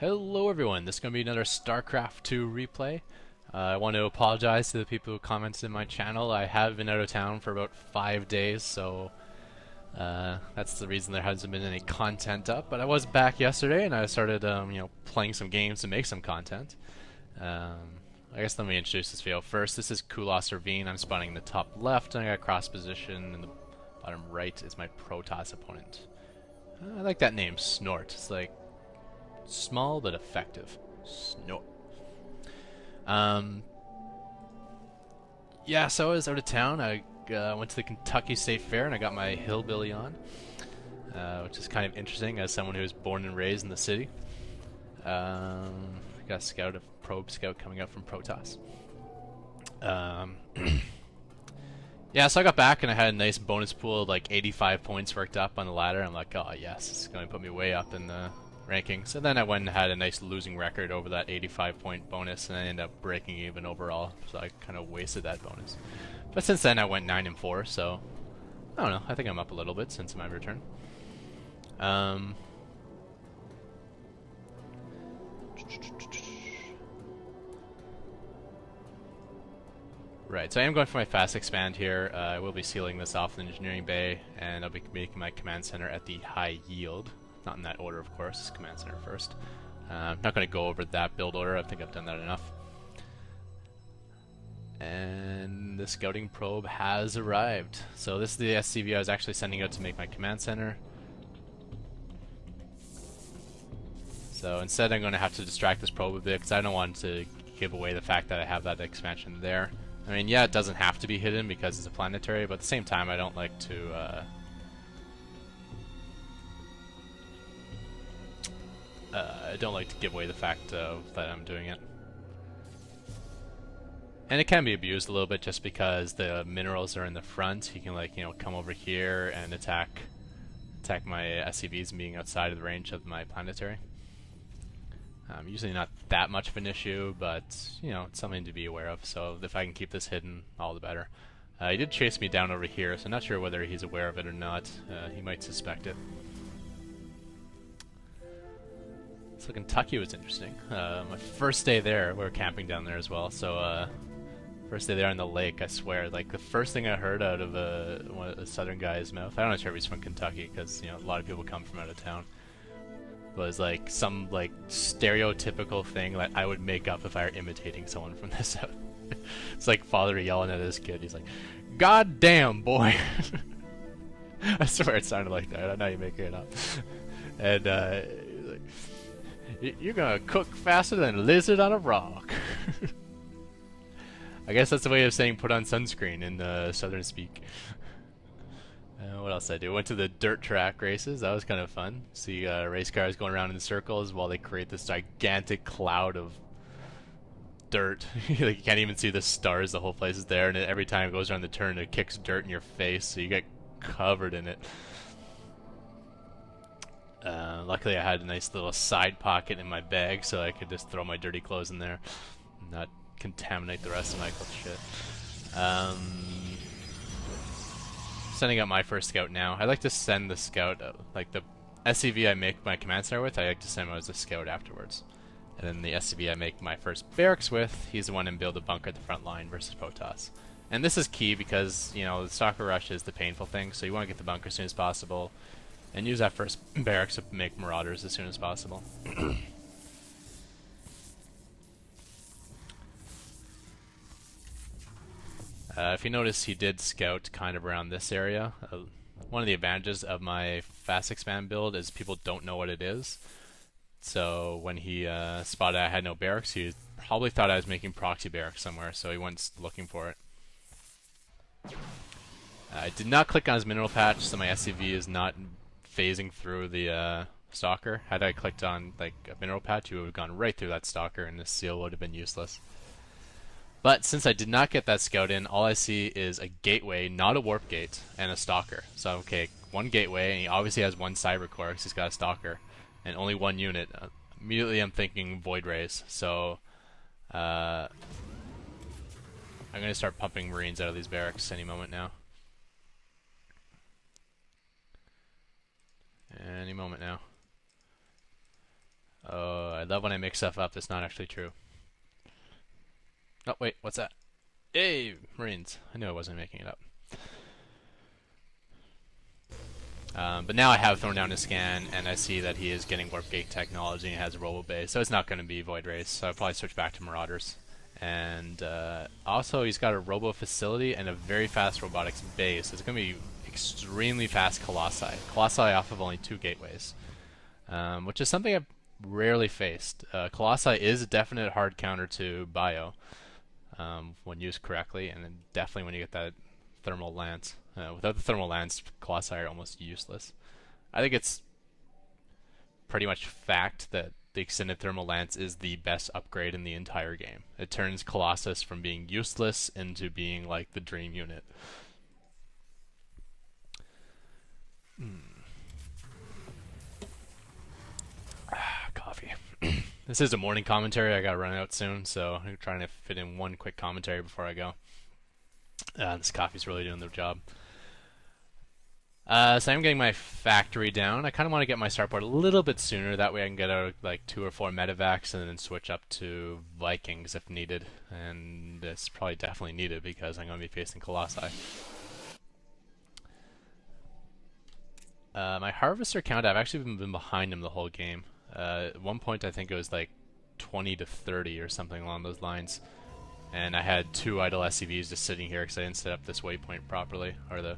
Hello everyone, this is going to be another Starcraft 2 replay. I want to apologize to the people who commented in my channel. I have been out of town for about 5 days, so that's the reason there hasn't been any content up. But I was back yesterday and I started playing some games to make some content. I guess let me introduce this video first. This is Colossi Ravine. I'm spawning in the top left and I got cross position in the bottom right is my Protoss opponent. I like that name, Snort. It's like small but effective. Snort. Yeah, so I was out of town. I went to the Kentucky State Fair and I got my hillbilly on, which is kind of interesting as someone who was born and raised in the city. Got a scout, a probe scout coming up from Protoss. Yeah, so I got back and I had a nice bonus pool of like 85 points worked up on the ladder. I'm like, oh yes, it's going to put me way up in the ranking. So then I went and had a nice losing record over that 85 point bonus and I ended up breaking even overall, so I kind of wasted that bonus. But since then I went 9-4, so I don't know, I think I'm up a little bit since my return. Right, so I am going for my fast expand here. I will be sealing this off in the engineering bay, and I'll be making my command center at the high yield. Not in that order, of course. Command center first. I'm not going to go over that build order. I think I've done that enough. And the scouting probe has arrived. So this is the SCV I was actually sending out to make my command center. So instead I'm going to have to distract this probe a bit because I don't want to give away the fact that I have that expansion there. I mean, yeah, it doesn't have to be hidden because it's a planetary, but at the same time I don't like to give away the fact that I'm doing it. And it can be abused a little bit just because the minerals are in the front. You can come over here and attack my SCVs being outside of the range of my planetary. Usually not that much of an issue, but it's something to be aware of. So if I can keep this hidden, all the better. He did chase me down over here, so I'm not sure whether he's aware of it or not. He might suspect it. So Kentucky was interesting. My first day there, we were camping down there as well. So first day there on the lake, I swear, like the first thing I heard out of one of the southern guy's mouth, I don't know if he's from Kentucky because a lot of people come from out of town, was like some like stereotypical thing that I would make up if I were imitating someone from this out. It's like father yelling at his kid. He's like, "God damn, boy!" I swear it sounded like that. I know you're making it up. And he's like, "You're gonna cook faster than a lizard on a rock." I guess that's the way of saying put on sunscreen in southern speak. What else did I do? Went to the dirt track races. That was kind of fun. See race cars going around in circles while they create this gigantic cloud of dirt. Like, you can't even see the stars. The whole place is there, and every time it goes around the turn, it kicks dirt in your face, so you get covered in it. Luckily, I had a nice little side pocket in my bag, so I could just throw my dirty clothes in there and not contaminate the rest of my shit. Sending out my first scout now. I like to send the scout, like the SCV I make my command center with, I like to send him as a scout afterwards. And then the SCV I make my first barracks with, he's the one and build a bunker at the front line versus Protoss. And this is key because, the stalker rush is the painful thing, so you want to get the bunker as soon as possible, and use that first barracks to make marauders as soon as possible. If you notice, he did scout kind of around this area. One of the advantages of my fast expand build is people don't know what it is. So when he spotted I had no barracks, he probably thought I was making proxy barracks somewhere, so he went looking for it. I did not click on his mineral patch, so my SCV is not phasing through the stalker. Had I clicked on like a mineral patch, he would have gone right through that stalker, and this seal would have been useless. But since I did not get that scout in, all I see is a gateway, not a warp gate, and a stalker. So, okay, one gateway, and he obviously has one cyber core because he's got a stalker, and only one unit. Immediately I'm thinking void rays, so I'm going to start pumping marines out of these barracks any moment now. Any moment now. Oh, I love when I make stuff up that's not actually true. Oh, wait, what's that? Hey, Marines. I knew I wasn't making it up. But now I have thrown down his scan, and I see that he is getting warp gate technology and has a robo base, so it's not going to be Void Race, so I'll probably switch back to Marauders. And also, he's got a robo facility and a very fast robotics base. It's going to be extremely fast Colossi. Colossi off of only 2 gateways, which is something I've rarely faced. Colossi is a definite hard counter to Bio when used correctly, and then definitely when you get that thermal lance. Without the thermal lance, Colossi are almost useless. I think it's pretty much fact that the extended thermal lance is the best upgrade in the entire game. It turns Colossus from being useless into being like the dream unit. Coffee. This is a morning commentary. I gotta run out soon, so I'm trying to fit in one quick commentary before I go. This coffee's really doing the job. So I'm getting my factory down. I kind of want to get my starport a little bit sooner. That way I can get out like 2 or 4 medevacs and then switch up to Vikings if needed. And it's probably definitely needed because I'm going to be facing Colossi. My harvester count, I've actually been behind him the whole game. At one point I think it was like 20 to 30 or something along those lines. And I had 2 idle SCVs just sitting here because I didn't set up this waypoint properly, or the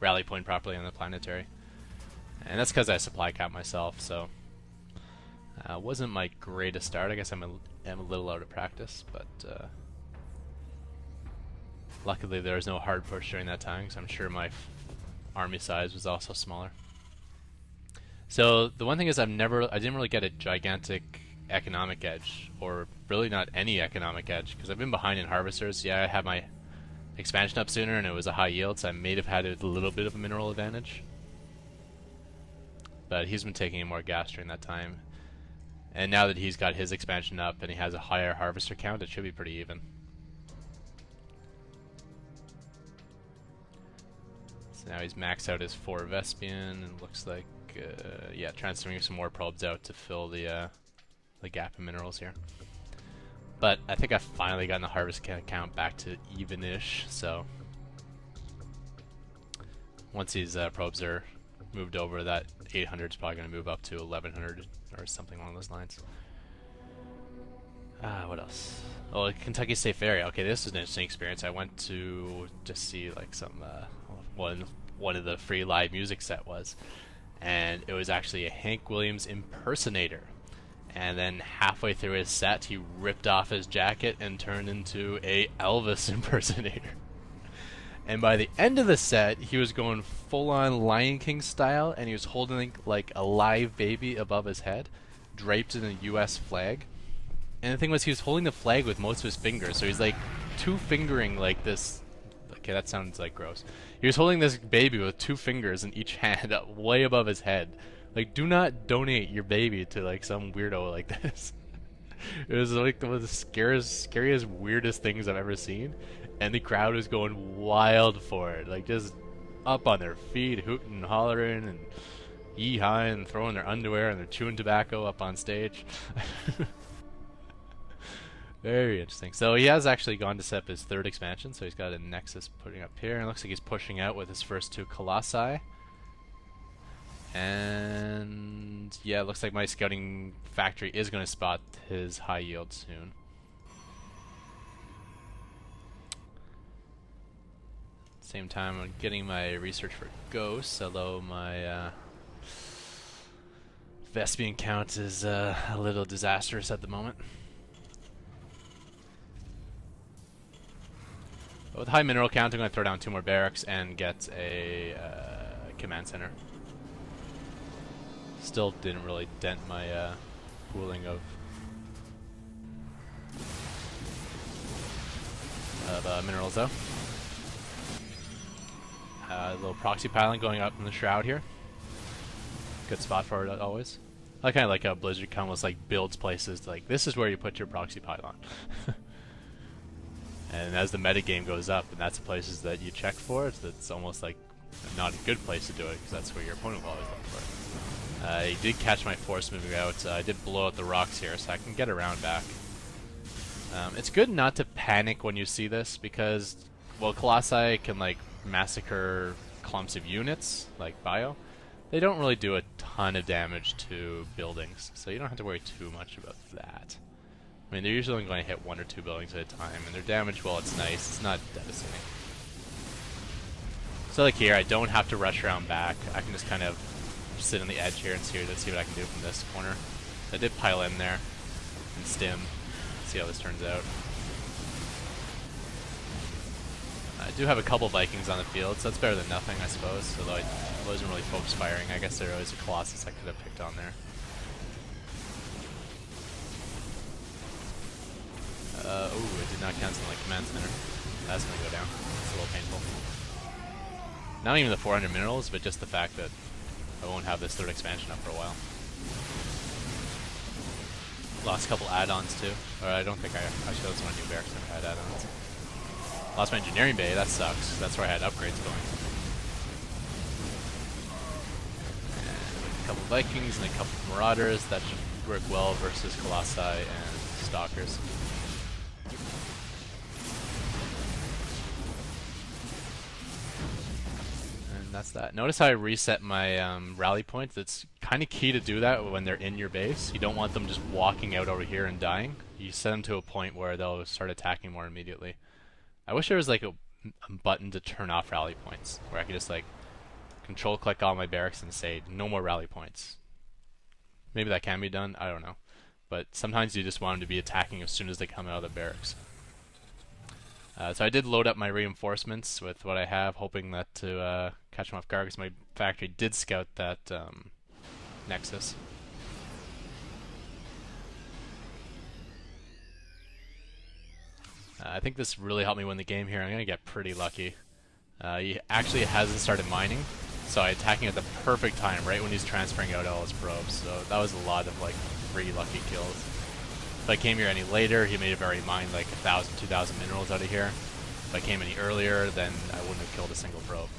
rally point properly on the planetary. And that's because I supply cap myself, so wasn't my greatest start. I guess I'm a little out of practice, but luckily there was no hard push during that time, because I'm sure my army size was also smaller. So the one thing is I didn't really get a gigantic economic edge, or really not any economic edge, because I've been behind in harvesters. Yeah, I had my expansion up sooner and it was a high yield, so I may have had a little bit of a mineral advantage. But he's been taking in more gas during that time. And now that he's got his expansion up and he has a higher harvester count, it should be pretty even. So now he's maxed out his 4 Vespian, and looks like, yeah, transferring some more probes out to fill the gap in minerals here. But I think I've finally gotten the harvest count back to even-ish, so once these probes are moved over, that 800 is probably going to move up to 1100 or something along those lines. What else? Oh, Kentucky State Fair. Okay, this is an interesting experience. I went to just see like some one of the free live music set was, and it was actually a Hank Williams impersonator. And then halfway through his set, he ripped off his jacket and turned into a Elvis impersonator. And by the end of the set, he was going full-on Lion King style, and he was holding like a live baby above his head, draped in a U.S. flag. And the thing was, he was holding the flag with most of his fingers, so he's like 2-fingering like this. Okay, that sounds like gross. He was holding this baby with 2 fingers in each hand, up way above his head. Like, do not donate your baby to like some weirdo like this. It was like one of the scariest, weirdest things I've ever seen, and the crowd was going wild for it. Like, just up on their feet, hooting and hollering and yee-hawing and throwing their underwear, and they're chewing tobacco up on stage. Very interesting. So he has actually gone to set up his 3rd expansion, so he's got a Nexus putting up here, and it looks like he's pushing out with his first 2 Colossi. And yeah, it looks like my scouting factory is going to spot his high yield soon. Same time, I'm getting my research for ghosts, although my Vespian count is a little disastrous at the moment. But with high mineral count, I'm going to throw down 2 more barracks and get a command center. Still didn't really dent my pooling of minerals though. A little proxy piling going up in the shroud here. Good spot for it always. I kind of like how Blizzard kind of almost like builds places like this is where you put your proxy pylon. And as the metagame goes up, and that's the places that you check for, it's almost like not a good place to do it because that's where your opponent will always look for it. He did catch my force moving out. I did blow out the rocks here, so I can get around back. It's good not to panic when you see this, because, well, Colossi can, like, massacre clumps of units, like Bio. They don't really do a ton of damage to buildings, so you don't have to worry too much about that. I mean, they're usually only going to hit 1 or 2 buildings at a time, and their damage, well, it's nice. It's not devastating. So, like here, I don't have to rush around back. I can just kind of sit on the edge here and see what I can do from this corner. I did pile in there and stim. See how this turns out. I do have a couple Vikings on the field, so that's better than nothing, I suppose. Although I wasn't really focus firing. I guess there was a Colossus I could have picked on there. Oh, it did not cancel my command center. That's gonna go down. It's a little painful. Not even the 400 minerals, but just the fact that I won't have this third expansion up for a while. Lost a couple add-ons too. Or I don't think actually that's one new barracks never had add-ons. Lost my engineering bay, that sucks. That's where I had upgrades going. And a couple Vikings and a couple Marauders, that should work well versus Colossi and Stalkers. That's that. Notice how I reset my rally points. It's kind of key to do that when they're in your base. You don't want them just walking out over here and dying. You set them to a point where they'll start attacking more immediately. I wish there was like a button to turn off rally points, where I could just like control click all my barracks and say no more rally points. Maybe that can be done, I don't know. But sometimes you just want them to be attacking as soon as they come out of the barracks. So I did load up my reinforcements with what I have, hoping that to catch them off guard, because my factory did scout that Nexus. I think this really helped me win the game here. I'm going to get pretty lucky. He actually hasn't started mining, so I'm attacking at the perfect time, right when he's transferring out all his probes. So that was a lot of like 3 lucky kills. If I came here any later, he may have already mined like 1,000, 2,000 minerals out of here. If I came any earlier, then I wouldn't have killed a single probe.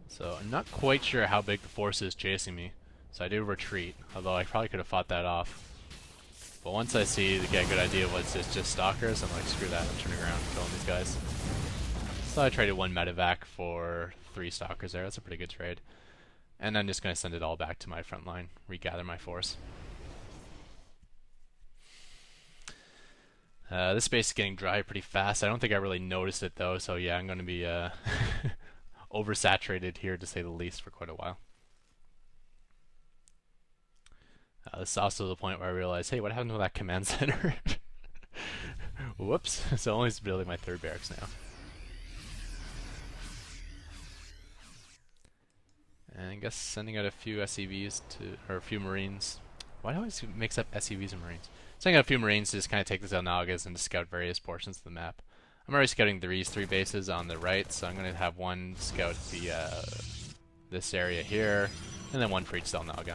So I'm not quite sure how big the force is chasing me, so I do retreat, although I probably could have fought that off. But once I get a good idea of what's just Stalkers, I'm like, screw that, I'm turning around and killing these guys. So I traded 1 medevac for 3 Stalkers there. That's a pretty good trade. And I'm just going to send it all back to my front line, regather my force. This space is getting dry pretty fast. I don't think I really noticed it though, so yeah, I'm going to be oversaturated here to say the least for quite a while. This is also the point where I realized, hey, what happened to that command center? Whoops, so only building my 3rd barracks now. And I guess sending out a few SCVs or a few Marines. Why do I always mix up SCVs and Marines? Sending out a few Marines to just kind of take the Zelnagas and to scout various portions of the map. I'm already scouting these 3 bases on the right, so I'm going to have one scout the this area here, and then one for each Zelnaga.